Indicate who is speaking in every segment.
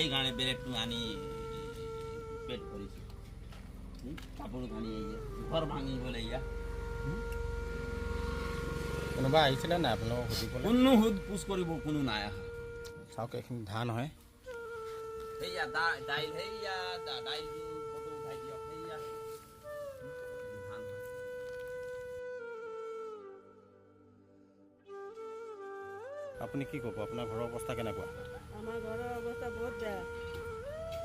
Speaker 1: সেইকাৰণে বেলেগটো আনি পেট কৰিছোঁ কাপোৰ কানি ঘৰ ভাঙিবলৈ ইয়াত
Speaker 2: কোনোবা আহিছিলে নাই আপোনালোকক সুধিবলৈ?
Speaker 1: কোনো সোধ পোছ কৰিব কোনো নাই অহা।
Speaker 2: চাওক এইখিনি ধান হয়।
Speaker 1: সেইয়া দাইল সেইয়া দাইলটো ফটো উঠাই দিয়ক সেইয়া ধান হয়।
Speaker 2: আপুনি কি ক'ব, আপোনাৰ ঘৰৰ অৱস্থা কেনেকুৱা?
Speaker 3: আমাৰ ঘৰৰ অৱস্থা বহুত বেয়া।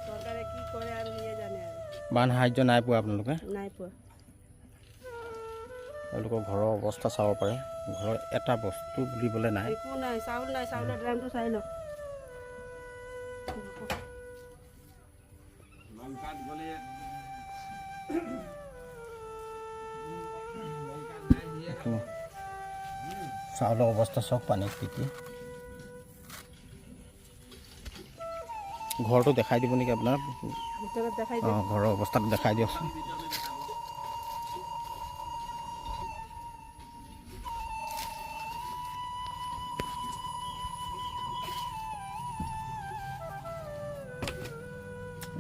Speaker 3: চৰকাৰে কি কৰে আৰু সিয়ে জানে আৰু।
Speaker 2: বান সাহাৰ্য নাই পোৱা আপোনালোকে?
Speaker 3: নাই পোৱা।
Speaker 2: তেওঁলোকৰ ঘৰৰ অৱস্থা চাব পাৰে। ঘৰত এটা বস্তু বুলিবলৈ নাই।
Speaker 3: একো নাই, চাউল নাই, চাউলৰ ড্ৰামটো চাই লওক।
Speaker 1: লংকাত গ'লে
Speaker 2: চাউলৰ অৱস্থা চাওক পানীত তিতি। ঘৰটো দেখাই দিব নেকি আপোনাৰ?
Speaker 3: ভিতৰত দেখাই
Speaker 2: অঁ, ঘৰৰ অৱস্থাটো দেখাই দিয়কচোন।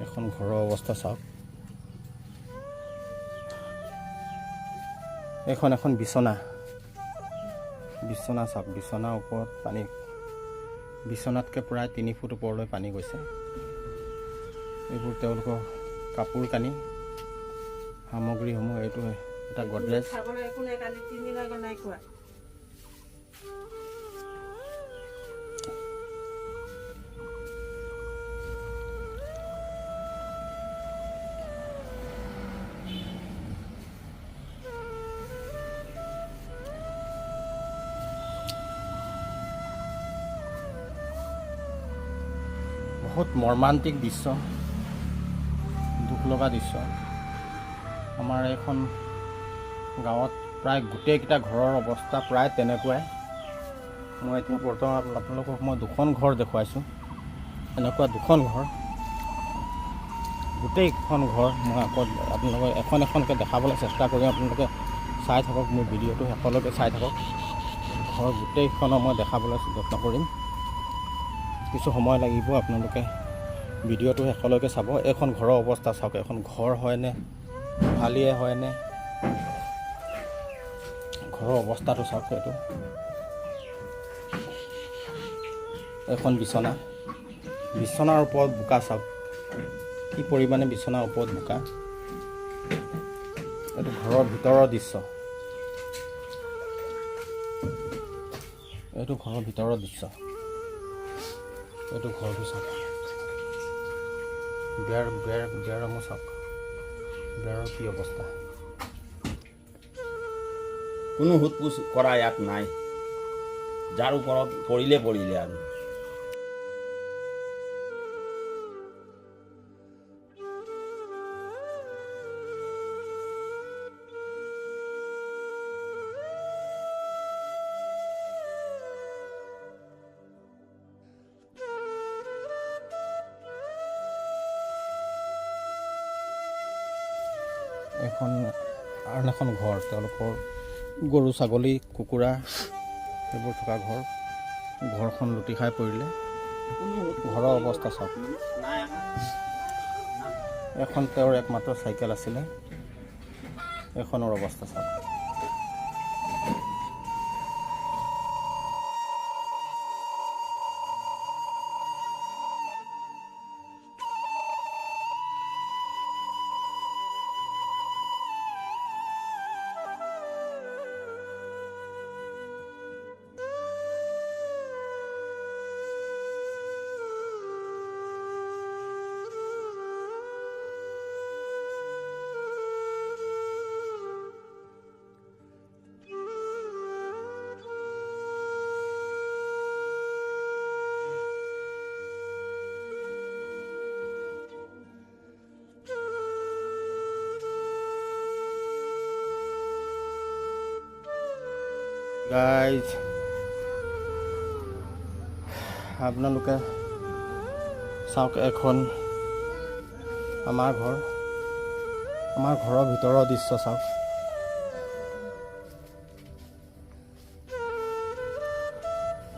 Speaker 2: এখন ঘৰৰ অৱস্থা চাওক। এখন বিচনা চাওক। বিচনাৰ ওপৰত পানী, বিচনাতকৈ প্ৰায় 3 ফুট ওপৰলৈ পানী গৈছে। এইবোৰ তেওঁলোকৰ কাপোৰ কানি সামগ্ৰীসমূহ। এইটো এটা গডৰেজ।
Speaker 3: খাবলৈ একো নাই, কালি 3 দিন আগত নাই খোৱা।
Speaker 2: বহুত মৰ্মান্তিক দৃশ্য, দুখ লগা দৃশ্য। আমাৰ এইখন গাঁৱত প্ৰায় গোটেইকেইটা ঘৰৰ অৱস্থা প্ৰায় তেনেকুৱাই। মই এতিয়া বৰ্তমান আপোনালোকক মই 2খন ঘৰ দেখুৱাইছোঁ। এনেকুৱা 2খন ঘৰ, গোটেইখন ঘৰ মই আকৌ আপোনালোকক এখনকৈ দেখাবলৈ চেষ্টা কৰিম। আপোনালোকে চাই থাকক, মোৰ ভিডিঅ'টো শেষলৈকে চাই থাকক। ঘৰ গোটেইখনৰ মই দেখাবলৈ যত্ন কৰিম। কিছু সময় লাগিব, আপোনালোকে ভিডিঅ'টো শেষলৈকে চাব। এইখন ঘৰৰ অৱস্থা চাওক। এখন ঘৰ হয়নে, গোহালিয়ে হয়নে, ঘৰৰ অৱস্থাটো চাওক। এইটো এখন বিচনাৰ ওপৰত বোকা চাওক, কি পৰিমাণে বিচনাৰ ওপৰত বোকা। এইটো ঘৰৰ ভিতৰৰ দৃশ্য। এইটো ঘৰৰ ভিতৰৰ দৃশ্য। এইটো ঘৰটো চাওক। বেৰসমূহ চাওক। বেৰৰ কি অৱস্থা।
Speaker 1: কোনো সোধ পোছ কৰা ইয়াত নাই। যাৰ ওপৰত পৰিলে আৰু
Speaker 2: আন এখন ঘৰ, তেওঁলোকৰ গৰু ছাগলী কুকুৰা সেইবোৰ থকা ঘৰ। ঘৰখন লুটি খাই পৰিলে। ঘৰৰ অৱস্থা চাওক। এখন তেওঁৰ একমাত্ৰ চাইকেল আছিলে, এখনৰ অৱস্থা চাওক। গাইজ, আপোনালোকে চাওক। এখন আমাৰ ঘৰৰ ভিতৰৰ দৃশ্য চাওক।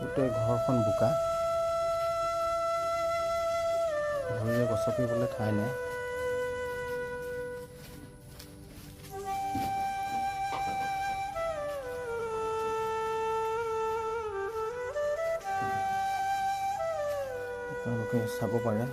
Speaker 2: গোটেই ঘৰখন বোকা। ভৰিৰে গচকিবলৈ ঠাই নাই। আপোনালোকে চাব পাৰে।